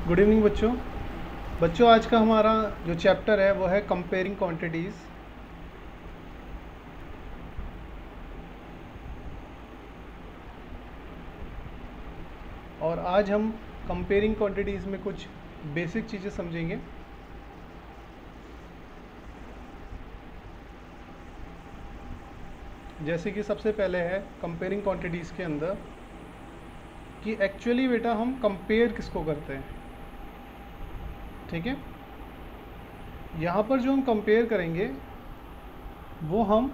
Good evening बच्चों। आज का हमारा जो चैप्टर है वो है कंपेयरिंग क्वांटिटीज़। और आज हम कंपेयरिंग क्वांटिटीज़ में कुछ बेसिक चीज़ें समझेंगे। जैसे कि सबसे पहले है कंपेयरिंग क्वांटिटीज़ के अंदर कि एक्चुअली बेटा हम कंपेयर किसको करते हैं। ठीक है, यहाँ पर जो हम कंपेयर करेंगे वो हम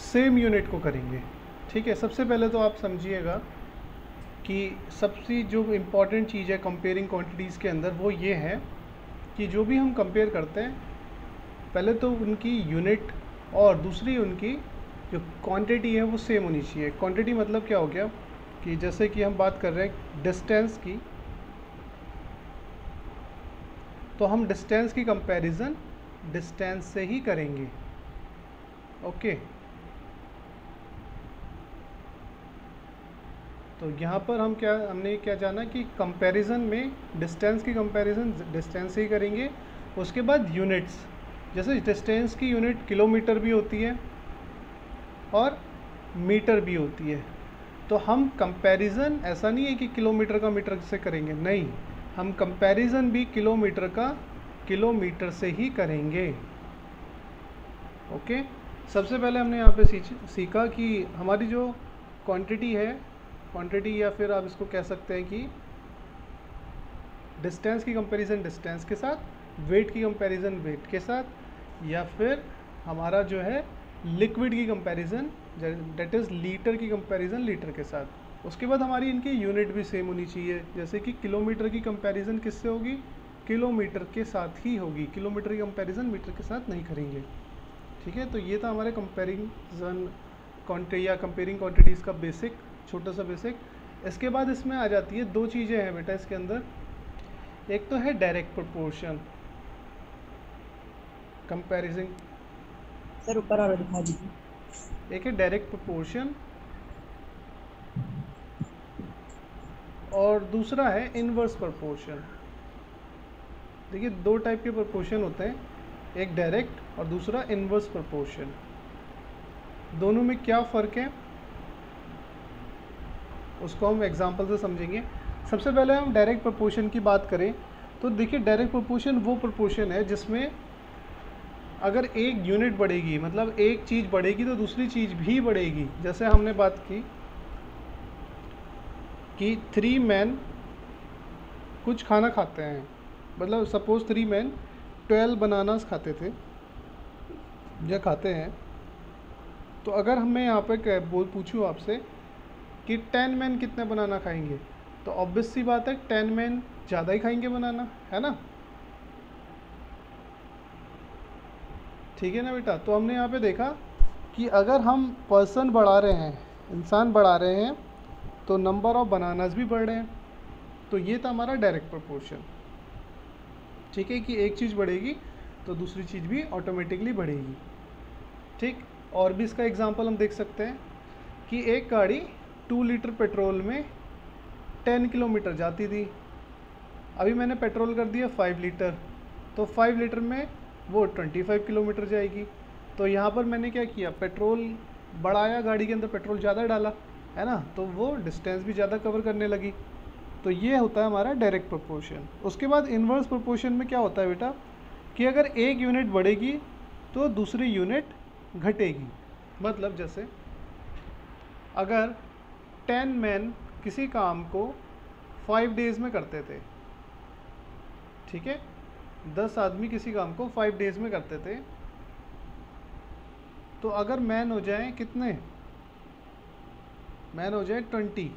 सेम यूनिट को करेंगे। ठीक है, सबसे पहले तो आप समझिएगा कि सबसे जो इम्पॉर्टेंट चीज़ है कंपेयरिंग क्वांटिटीज़ के अंदर वो ये है कि जो भी हम कंपेयर करते हैं पहले तो उनकी यूनिट और दूसरी उनकी जो क्वांटिटी है वो सेम होनी चाहिए। क्वांटिटी मतलब क्या हो गया कि जैसे कि हम बात कर रहे हैं डिस्टेंस की, तो हम डिस्टेंस की कंपैरिजन डिस्टेंस से ही करेंगे। ओके, तो यहाँ पर हमने क्या जाना कि कंपैरिजन में डिस्टेंस की कंपैरिजन डिस्टेंस से ही करेंगे। उसके बाद यूनिट्स, जैसे डिस्टेंस की यूनिट किलोमीटर भी होती है और मीटर भी होती है। तो हम कंपैरिजन ऐसा नहीं है कि किलोमीटर का मीटर से करेंगे, नहीं, हम कंपैरिजन भी किलोमीटर का किलोमीटर से ही करेंगे। ओके, सबसे पहले हमने यहाँ पे सीखा कि हमारी जो क्वांटिटी है, क्वांटिटी या फिर आप इसको कह सकते हैं कि डिस्टेंस की कंपैरिजन डिस्टेंस के साथ, वेट की कंपैरिजन वेट के साथ, या फिर हमारा जो है लिक्विड की कंपैरिजन डेट इज़ लीटर की कंपैरिजन लीटर के साथ। उसके बाद हमारी इनकी यूनिट भी सेम होनी चाहिए। जैसे कि किलोमीटर की कंपैरिजन किससे होगी, किलोमीटर के साथ ही होगी, किलोमीटर की कंपैरिजन मीटर के साथ नहीं करेंगे। ठीक है, तो ये था हमारे कंपैरिजन क्वांटिटी या कंपेयरिंग क्वांटिटीज़ का बेसिक, छोटा सा बेसिक। इसके बाद इसमें आ जाती है दो चीज़ें हैं बेटा इसके अंदर। एक तो है डायरेक्ट प्रोपोर्शन कंपैरिजन, सर ऊपर और दिखा दीजिए। एक है डायरेक्ट प्रोपोर्शन और दूसरा है इनवर्स प्रोपोर्शन। देखिए दो टाइप के प्रोपोर्शन होते हैं, एक डायरेक्ट और दूसरा इनवर्स प्रोपोर्शन। दोनों में क्या फ़र्क है उसको हम एग्जांपल से समझेंगे। सबसे पहले हम डायरेक्ट प्रोपोर्शन की बात करें तो देखिए डायरेक्ट प्रोपोर्शन वो प्रोपोर्शन है जिसमें अगर एक यूनिट बढ़ेगी, मतलब एक चीज़ बढ़ेगी तो दूसरी चीज़ भी बढ़ेगी। जैसे हमने बात की कि 3 मैन कुछ खाना खाते हैं, मतलब सपोज़ 3 मैन 12 बनानास खाते थे या खाते हैं। तो अगर मैं यहाँ पे पूछूँ आपसे कि 10 मैन कितने बनाना खाएंगे, तो ऑब्वियस सी बात है 10 मैन ज़्यादा ही खाएंगे बनाना, है ना। ठीक है ना बेटा। तो हमने यहाँ पे देखा कि अगर हम पर्सन बढ़ा रहे हैं, इंसान बढ़ा रहे हैं, तो नंबर ऑफ बनानास भी बढ़ रहे हैं। तो ये था हमारा डायरेक्ट प्रोपोर्शन। ठीक है, कि एक चीज़ बढ़ेगी तो दूसरी चीज़ भी ऑटोमेटिकली बढ़ेगी। ठीक, और भी इसका एग्जांपल हम देख सकते हैं कि एक गाड़ी 2 लीटर पेट्रोल में 10 किलोमीटर जाती थी, अभी मैंने पेट्रोल कर दिया 5 लीटर, तो 5 लीटर में वो 25 किलोमीटर जाएगी। तो यहाँ पर मैंने क्या किया, पेट्रोल बढ़ाया, गाड़ी के अंदर पेट्रोल ज़्यादा डाला, है ना, तो वो डिस्टेंस भी ज़्यादा कवर करने लगी। तो ये होता है हमारा डायरेक्ट प्रोपोर्शन। उसके बाद इन्वर्स प्रोपोर्शन में क्या होता है बेटा कि अगर एक यूनिट बढ़ेगी तो दूसरी यूनिट घटेगी। मतलब जैसे अगर 10 मैन किसी काम को 5 डेज़ में करते थे, ठीक है, 10 आदमी किसी काम को 5 डेज़ में करते थे, तो अगर मैन हो जाए कितने, मैन हो जाए 20,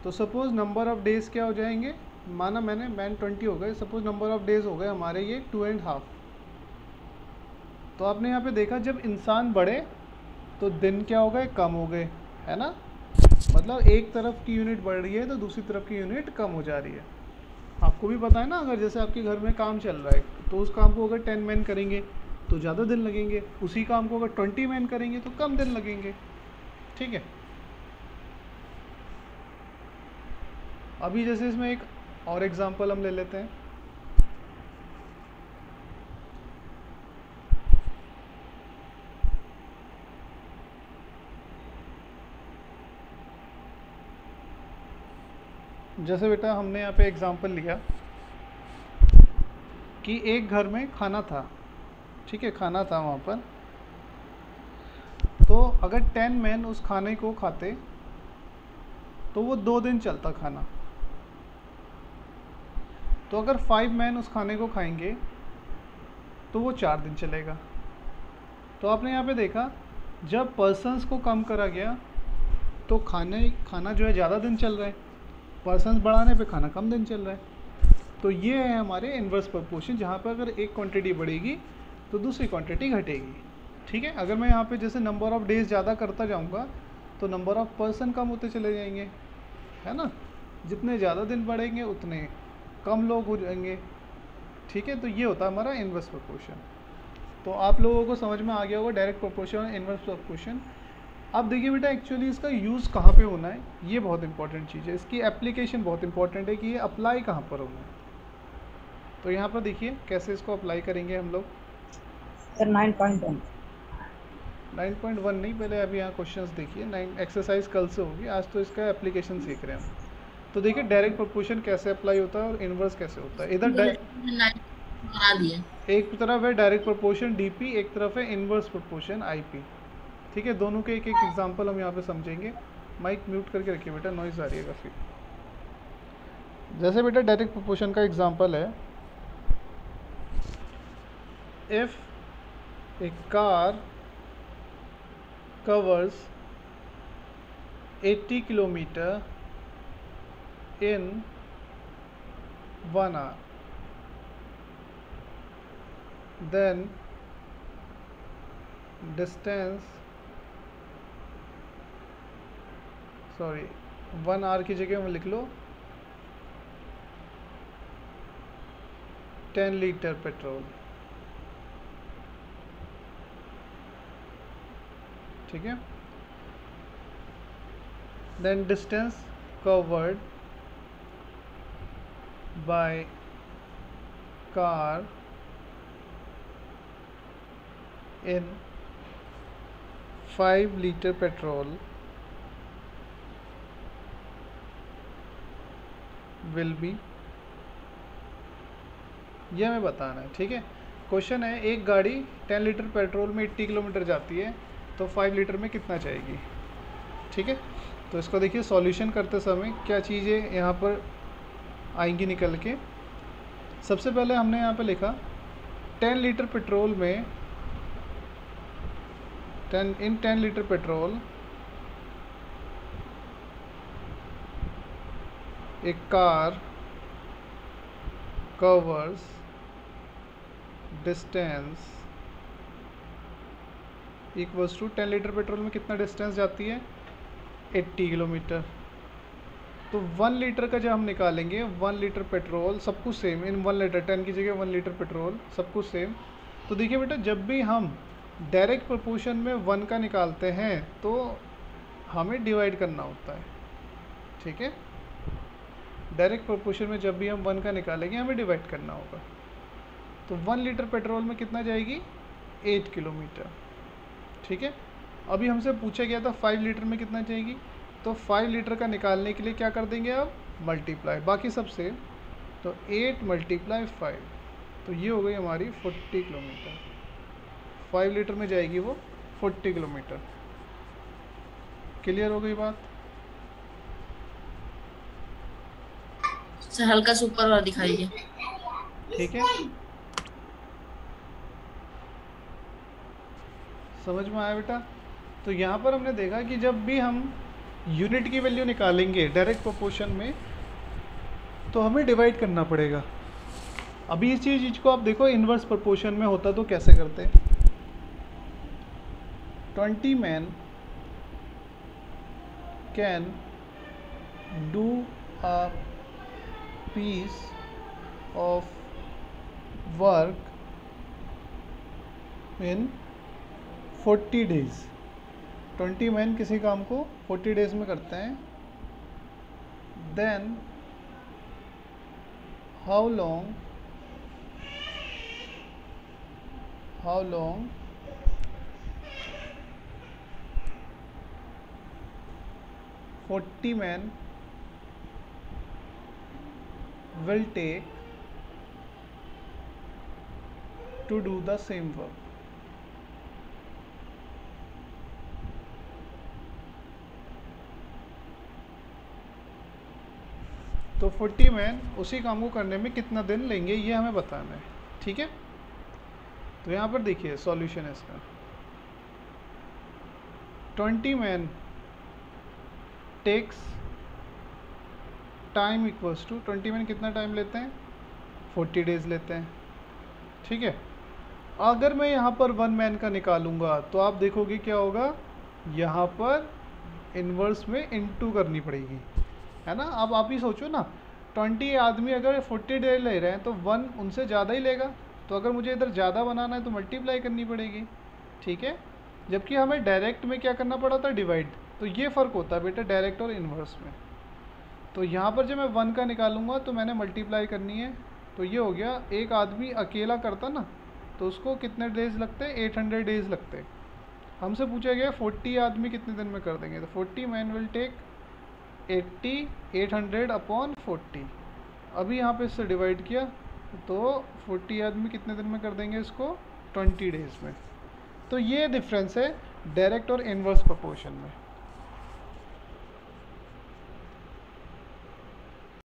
तो सपोज़ नंबर ऑफ़ डेज़ क्या हो जाएंगे, माना मैन 20 हो गए, सपोज़ नंबर ऑफ़ डेज़ हो गए हमारे ये 2.5। तो आपने यहाँ पे देखा जब इंसान बढ़े तो दिन क्या हो गए, कम हो गए, है ना। मतलब एक तरफ की यूनिट बढ़ रही है तो दूसरी तरफ की यूनिट कम हो जा रही है। आपको भी पता है ना, अगर जैसे आपके घर में काम चल रहा है तो उस काम को अगर 10 मैन करेंगे तो ज़्यादा दिन लगेंगे, उसी काम को अगर 20 मैन करेंगे तो कम दिन लगेंगे। ठीक है, अभी जैसे इसमें एक और एग्जांपल हम ले लेते हैं। जैसे बेटा हमने यहाँ पे एग्जांपल लिया कि एक घर में खाना था, ठीक है, खाना था वहाँ पर। तो अगर 10 मैन उस खाने को खाते तो वो 2 दिन चलता खाना। तो अगर 5 मैन उस खाने को खाएंगे तो वो 4 दिन चलेगा। तो आपने यहाँ पे देखा जब पर्सन्स को कम करा गया तो खाना जो है ज़्यादा दिन चल रहा है, पर्सन्स बढ़ाने पे खाना कम दिन चल रहा है। तो ये है हमारे इन्वर्स प्रोपोर्शन, जहाँ पर अगर एक क्वांटिटी बढ़ेगी तो दूसरी क्वांटिटी घटेगी। ठीक है, अगर मैं यहाँ पे जैसे नंबर ऑफ़ डेज ज़्यादा करता जाऊँगा तो नंबर ऑफ़ पर्सन कम होते चले जाएंगे, है ना। जितने ज़्यादा दिन बढ़ेंगे उतने कम लोग हो जाएंगे। ठीक है, तो ये होता है हमारा इन्वर्स प्रोपोर्शन। तो आप लोगों को समझ में आ गया होगा डायरेक्ट प्रोपोर्शन और इन्वर्स प्रोपोर्शन। अब देखिए बेटा एक्चुअली इसका यूज़ कहाँ पे होना है, ये बहुत इंपॉर्टेंट चीज़ है। इसकी एप्लीकेशन बहुत इंपॉर्टेंट है कि ये अप्लाई कहाँ पर होना है। तो यहाँ पर देखिए कैसे इसको अप्लाई करेंगे हम लोग। सर 9.1 नहीं, पहले अभी यहाँ क्वेश्चंस देखिए। 9 एक्सरसाइज कल से होगी, आज तो इसका एप्लीकेशन सीख रहे हैं हम। तो देखिए डायरेक्ट प्रोपोर्शन कैसे अप्लाई होता है और इन्वर्स कैसे होता है। इधर बना दिए। एक तरफ है डायरेक्ट प्रोपोर्शन डीपी, एक तरफ है इन्वर्स प्रोपोर्शन आईपी। ठीक है, दोनों के एक एक एग्जांपल हम यहाँ पे समझेंगे। माइक म्यूट करके रखिए बेटा, नॉइज़ आ रही है काफ़ी। जैसे बेटा डायरेक्ट प्रोपोर्शन का एग्जांपल है, if A car covers 80 kilometer in 1 hour, then distance 1 hour की जगह में लिख लो 10 लीटर पेट्रोल। ठीक है, then distance covered by car in 5 liter petrol will be, ये हमें बताना है। ठीक है, क्वेश्चन है एक गाड़ी 10 लीटर पेट्रोल में 80 किलोमीटर जाती है तो 5 लीटर में कितना जाएगी। ठीक है, तो इसको देखिए सॉल्यूशन करते समय क्या चीज़ें यहाँ पर आएंगी निकल के। सबसे पहले हमने यहाँ पे लिखा 10 लीटर पेट्रोल में 10 लीटर पेट्रोल एक car covers distance equals to 10 litre petrol में कितना डिस्टेंस जाती है 80 किलोमीटर। तो 1 लीटर का जब हम निकालेंगे 1 लीटर पेट्रोल सब कुछ सेम, इन 1 लीटर 10 की जगह 1 लीटर पेट्रोल सब कुछ सेम। तो देखिए बेटा जब भी हम डायरेक्ट प्रोपोर्शन में 1 का निकालते हैं तो हमें डिवाइड करना होता है। ठीक है, डायरेक्ट प्रोपोर्शन में जब भी हम 1 का निकालेंगे हमें डिवाइड करना होगा। तो 1 लीटर पेट्रोल में कितना जाएगी 8 किलोमीटर। ठीक है, अभी हमसे पूछा गया था 5 लीटर में कितना जाएगी, तो 5 लीटर का निकालने के लिए क्या कर देंगे अब मल्टीप्लाई, बाकी सब सेम। तो 8 × 5, तो ये हो गई हमारी 40 किलोमीटर। 5 लीटर में जाएगी वो 40 किलोमीटर। क्लियर हो गई बात। सर हल्का सा ऊपर वाला दिखाइए। ठीक है, समझ में आया बेटा। तो यहाँ पर हमने देखा कि जब भी हम यूनिट की वैल्यू निकालेंगे डायरेक्ट प्रोपोर्शन में तो हमें डिवाइड करना पड़ेगा। अभी इस चीज़ को आप देखो इन्वर्स प्रोपोर्शन में होता तो कैसे करते। 20 men can do a piece of work in 40 days। 20 man किसी काम को 40 डेज में करते हैं। Then how long 40 men will take to do the same work. तो 40 मैन उसी काम को करने में कितना दिन लेंगे ये हमें बताना है, ठीक है। तो यहाँ पर देखिए सॉल्यूशन है इसका। 20 man takes time equals to 20 man कितना टाइम लेते हैं, 40 डेज लेते हैं, ठीक है। अगर मैं यहाँ पर 1 मैन का निकालूंगा तो आप देखोगे क्या होगा, यहाँ पर इन्वर्स में इनटू करनी पड़ेगी, है ना। अब आप ही सोचो ना, 20 आदमी अगर 40 डे ले रहे हैं तो 1 उनसे ज़्यादा ही लेगा, तो अगर मुझे इधर ज़्यादा बनाना है तो मल्टीप्लाई करनी पड़ेगी, ठीक है। जबकि हमें डायरेक्ट में क्या करना पड़ा था, डिवाइड। तो ये फ़र्क होता है बेटा डायरेक्ट और इन्वर्स में। तो यहाँ पर जब मैं 1 का निकालूंगा तो मैंने मल्टीप्लाई करनी है, तो ये हो गया। एक आदमी अकेला करता ना तो उसको कितने डेज लगते हैं, 800 डेज लगते हैं। हमसे पूछा गया 40 आदमी कितने दिन में कर देंगे, तो 40 मैन विल टेक 800 अपॉन 40। अभी यहाँ पे इससे डिवाइड किया तो 40 आदमी कितने दिन में कर देंगे इसको, 20 डेज में। तो ये डिफरेंस है डायरेक्ट और इनवर्स प्रोपोर्शन में।